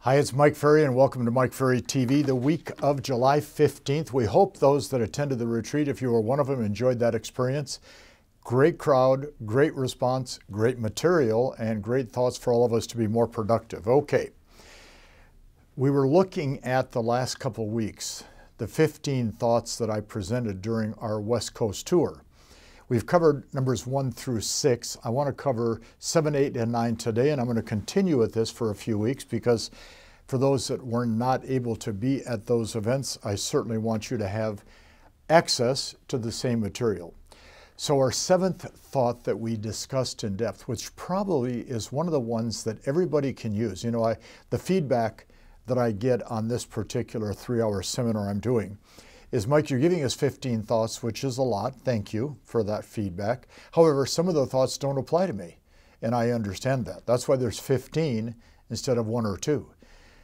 Hi, it's Mike Ferry and welcome to Mike Ferry TV, the week of July 15th. We hope those that attended the retreat, if you were one of them, enjoyed that experience. Great crowd, great response, great material, and great thoughts for all of us to be more productive. Okay, we were looking at the last couple weeks, the 15 thoughts that I presented during our West Coast tour. We've covered numbers 1 through 6. I want to cover 7, 8, and 9 today, and I'm going to continue with this for a few weeks because for those that were not able to be at those events, I certainly want you to have access to the same material. So our 7th thought that we discussed in depth, which probably is one of the ones that everybody can use. You know, the feedback that I get on this particular 3-hour seminar I'm doing is, Mike, you're giving us 15 thoughts, which is a lot. Thank you for that feedback. However, some of the thoughts don't apply to me, and I understand that. That's why there's 15 instead of 1 or 2.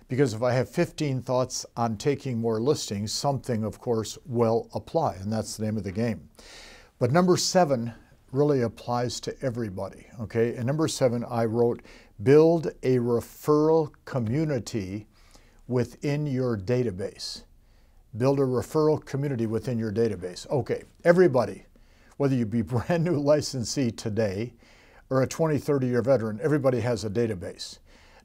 Because if I have 15 thoughts on taking more listings, something, of course, will apply, and that's the name of the game. But number 7 really applies to everybody, okay? And number 7, I wrote, build a referral community within your database. Build a referral community within your database. Okay, everybody, whether you be brand new licensee today or a 20, 30-year veteran, everybody has a database.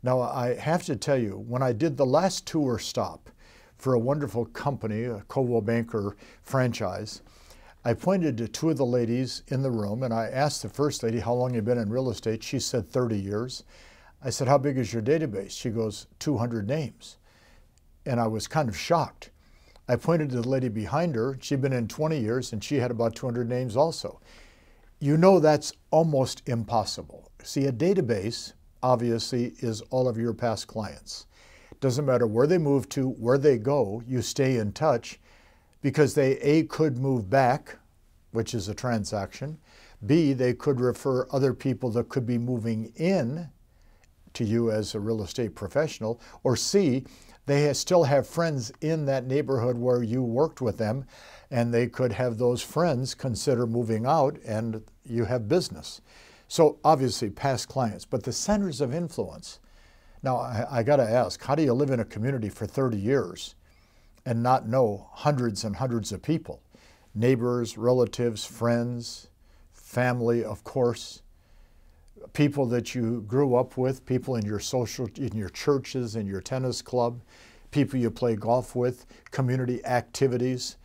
Now, I have to tell you, when I did the last tour stop for a wonderful company, a Coldwell Banker franchise, I pointed to 2 of the ladies in the room and I asked the first lady, how long you've been in real estate? She said 30 years. I said, how big is your database? She goes, 200 names. And I was kind of shocked. I pointed to the lady behind her. She'd been in 20 years and she had about 200 names also. You know that's almost impossible. See, a database obviously is all of your past clients. Doesn't matter where they move to, where they go, you stay in touch because they, A, could move back, which is a transaction. B, they could refer other people that could be moving in to you as a real estate professional. Or C, they still have friends in that neighborhood where you worked with them, and they could have those friends consider moving out and you have business. So obviously past clients, but the centers of influence. Now I got to ask, how do you live in a community for 30 years and not know hundreds and hundreds of people? Neighbors, relatives, friends, family, of course. People that you grew up with, people in your churches, in your tennis club, people you play golf with, community activities.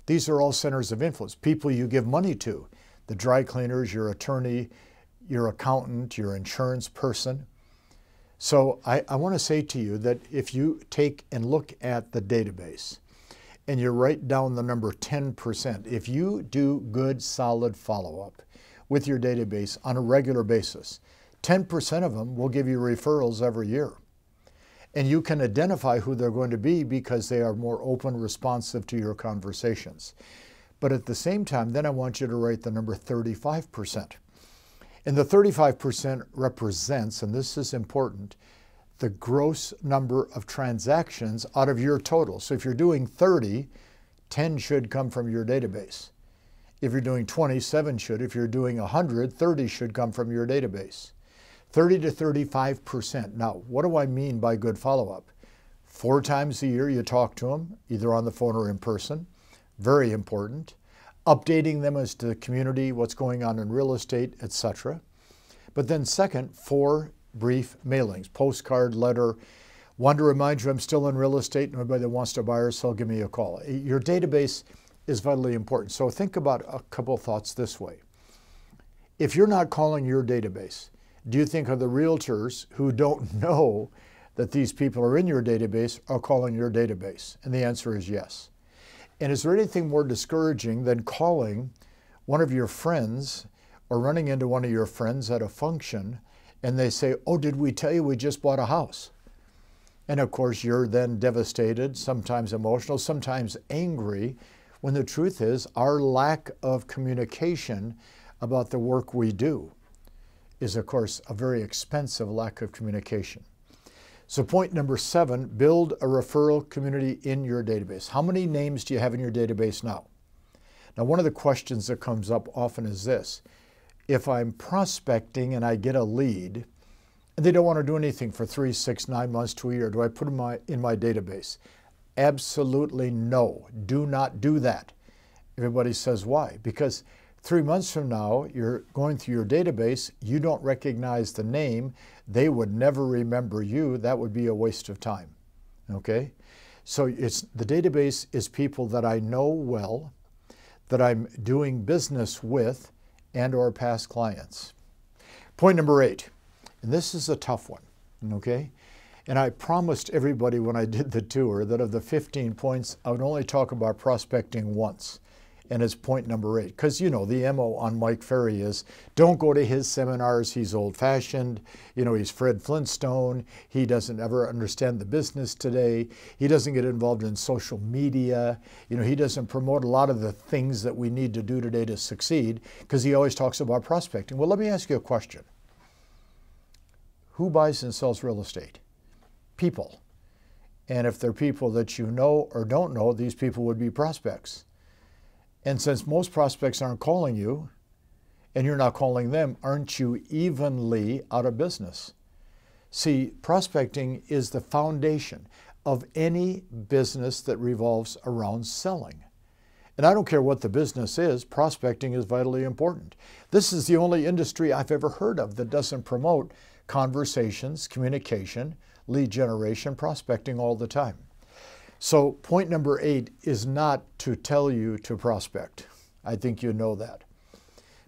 These are all centers of influence. People you give money to, the dry cleaners, your attorney, your accountant, your insurance person. So I want to say to you that if you take and look at the database and you write down the number 10%, if you do good, solid follow-up with your database on a regular basis, 10% of them will give you referrals every year. And you can identify who they're going to be because they are more open, responsive to your conversations. But at the same time, then I want you to write the number 35%. And the 35% represents, and this is important, the gross number of transactions out of your total. So if you're doing 30, 10 should come from your database. If you're doing 20, 7 should. If you're doing 100, 30 should come from your database. 30 to 35%. Now, what do I mean by good follow-up? 4 times a year you talk to them, either on the phone or in person. Very important. Updating them as to the community, what's going on in real estate, etc. But then second, 4 brief mailings, postcard, letter. Want to remind you I'm still in real estate and anybody that wants to buy or sell, give me a call. Your database is vitally important. So think about a couple of thoughts this way. If you're not calling your database, do you think of the realtors who don't know that these people are in your database are calling your database? And the answer is yes. And is there anything more discouraging than calling one of your friends or running into one of your friends at a function and they say, oh, did we tell you we just bought a house? And of course, you're then devastated, sometimes emotional, sometimes angry, when the truth is our lack of communication about the work we do is, of course, a very expensive lack of communication. So point number 7, build a referral community in your database. How many names do you have in your database now? Now, one of the questions that comes up often is this. If I'm prospecting and I get a lead, and they don't want to do anything for 3, 6, 9 months to a year. Do I put them in my database? Absolutely no. Do not do that. Everybody says, why? Because 3 months from now, you're going through your database, you don't recognize the name, they would never remember you. That would be a waste of time, okay? So the database is people that I know well, that I'm doing business with, and or past clients. Point number 8, and this is a tough one, okay? And I promised everybody when I did the tour that of the 15 points, I would only talk about prospecting once. And it's point number 8. Because, you know, the MO on Mike Ferry is don't go to his seminars. He's old-fashioned. You know, he's Fred Flintstone. He doesn't ever understand the business today. He doesn't get involved in social media. You know, he doesn't promote a lot of the things that we need to do today to succeed because he always talks about prospecting. Well, let me ask you a question. Who buys and sells real estate? People. And if they're people that you know or don't know, these people would be prospects. And since most prospects aren't calling you, and you're not calling them, aren't you evenly out of business? See, prospecting is the foundation of any business that revolves around selling. And I don't care what the business is, prospecting is vitally important. This is the only industry I've ever heard of that doesn't promote conversations, communication, lead generation, prospecting all the time. So point number 8 is not to tell you to prospect. I think you know that.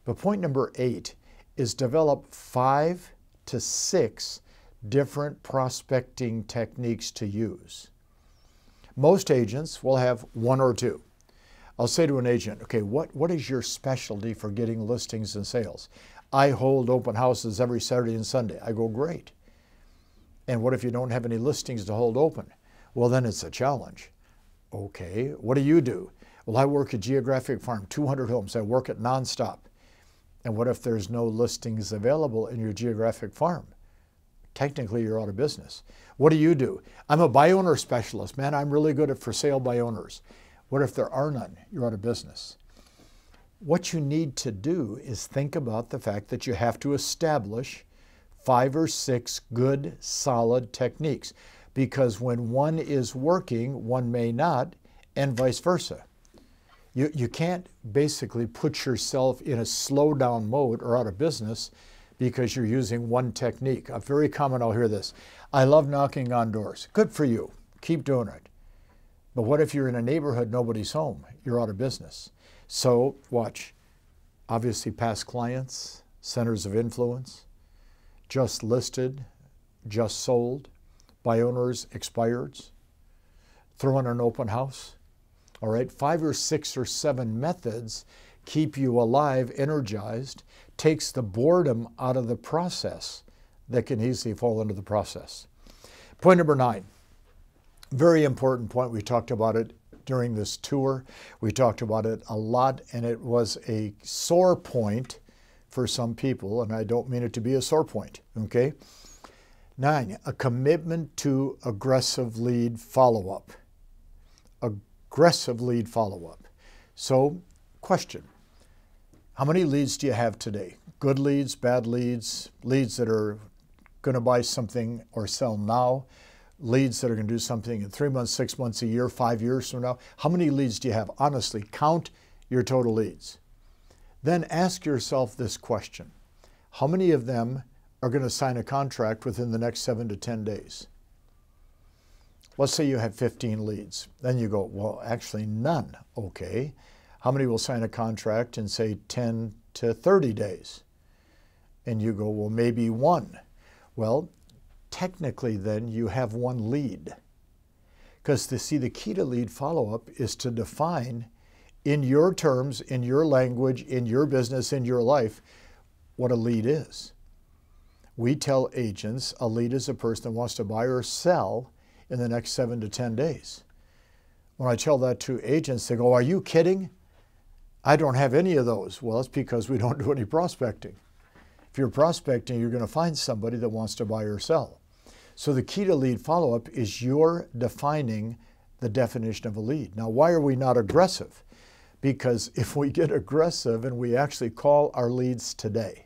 But point number 8 is develop 5 to 6 different prospecting techniques to use. Most agents will have 1 or 2. I'll say to an agent, okay, what is your specialty for getting listings and sales? I hold open houses every Saturday and Sunday. I go, great. And what if you don't have any listings to hold open? Well, then it's a challenge. Okay, what do? Well, I work at Geographic Farm, 200 homes. I work it nonstop. And what if there's no listings available in your Geographic Farm? Technically, you're out of business. What do? I'm a buy owner specialist. Man, I'm really good at for sale by owners. What if there are none? You're out of business. What you need to do is think about the fact that you have to establish 5 or 6 good, solid techniques. Because when one is working, one may not, and vice versa. You can't basically put yourself in a slow down mode or out of business because you're using one technique. Very common, I'll hear this. I love knocking on doors. Good for you. Keep doing it. But what if you're in a neighborhood, nobody's home? You're out of business. So watch. Obviously past clients, centers of influence, just listed, just sold, buy owners, expireds, throw in an open house. All right, 5 or 6 or 7 methods keep you alive, energized, takes the boredom out of the process that can easily fall into the process. Point number 9, very important point. We talked about it during this tour. We talked about it a lot, and it was a sore point for some people, and I don't mean it to be a sore point, okay? 9, a commitment to aggressive lead follow-up. Aggressive lead follow-up. So, question, how many leads do you have today? Good leads, bad leads, leads that are going to buy something or sell now, leads that are going to do something in 3 months, 6 months, a year, 5 years from now. How many leads do you have? Honestly, count your total leads. Then ask yourself this question. How many of them are going to sign a contract within the next 7 to 10 days? Let's say you have 15 leads. Then you go, well, actually none. Okay. How many will sign a contract in, say, 10 to 30 days? And you go, well, maybe 1. Well, technically then you have 1 lead. Because the key to lead follow-up is to define in your terms, in your language, in your business, in your life, what a lead is. We tell agents a lead is a person that wants to buy or sell in the next 7 to 10 days. When I tell that to agents, they go, are you kidding? I don't have any of those. Well, it's because we don't do any prospecting. If you're prospecting, you're going to find somebody that wants to buy or sell. So the key to lead follow-up is you're defining the definition of a lead. Now, why are we not aggressive? Because if we get aggressive and we actually call our leads today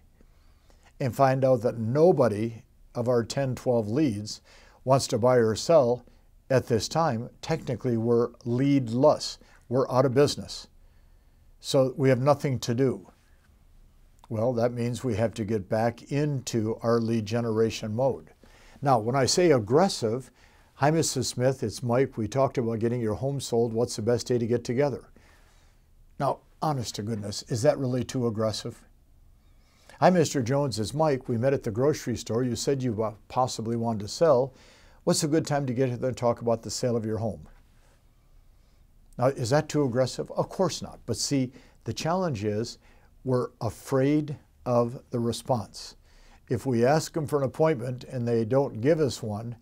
and find out that nobody of our 10, 12 leads wants to buy or sell at this time, technically we're leadless. We're out of business. So we have nothing to do. Well, that means we have to get back into our lead generation mode. Now, when I say aggressive, hi, Mrs. Smith, it's Mike. We talked about getting your home sold. What's the best day to get together? Now, honest to goodness, is that really too aggressive? Hi, Mr. Jones, it's Mike. We met at the grocery store. You said you possibly wanted to sell. What's a good time to get here and talk about the sale of your home? Now, is that too aggressive? Of course not. But see, the challenge is we're afraid of the response. If we ask them for an appointment and they don't give us one,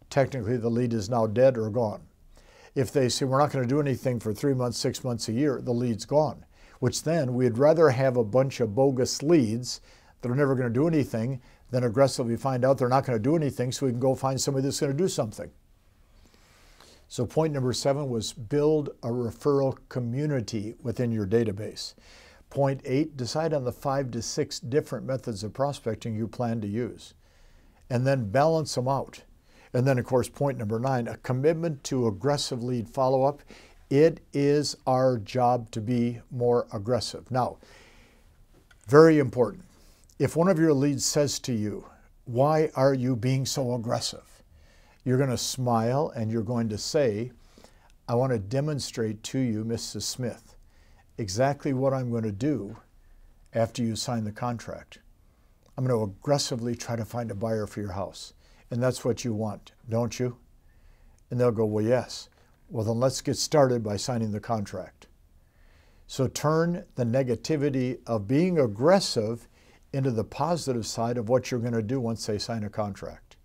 technically the lead is now dead or gone. If they say we're not going to do anything for 3 months, 6 months, a year, the lead's gone, which then we'd rather have a bunch of bogus leads that are never going to do anything than aggressively find out they're not going to do anything so we can go find somebody that's going to do something. So point number 7 was build a referral community within your database. Point 8, decide on the 5 to 6 different methods of prospecting you plan to use, and then balance them out. And then, of course, point number 9, a commitment to aggressive lead follow-up. It is our job to be more aggressive. Now, very important, if one of your leads says to you, why are you being so aggressive? You're going to smile and you're going to say, I want to demonstrate to you, Mrs. Smith, exactly what I'm going to do after you sign the contract. I'm going to aggressively try to find a buyer for your house. And that's what you want, don't you? And they'll go, well, yes. Well, then let's get started by signing the contract. So turn the negativity of being aggressive into the positive side of what you're going to do once they sign a contract.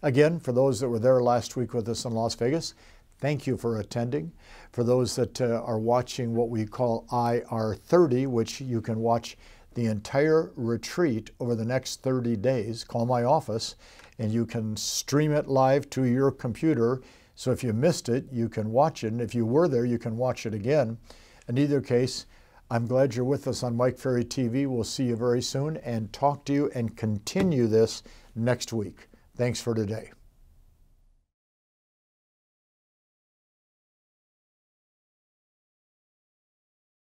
Again, for those that were there last week with us in Las Vegas, thank you for attending. For those that are watching what we call IR30, which you can watch the entire retreat over the next 30 days, call my office and you can stream it live to your computer. So if you missed it, you can watch it. And if you were there, you can watch it again. In either case, I'm glad you're with us on Mike Ferry TV. We'll see you very soon and talk to you and continue this next week. Thanks for today.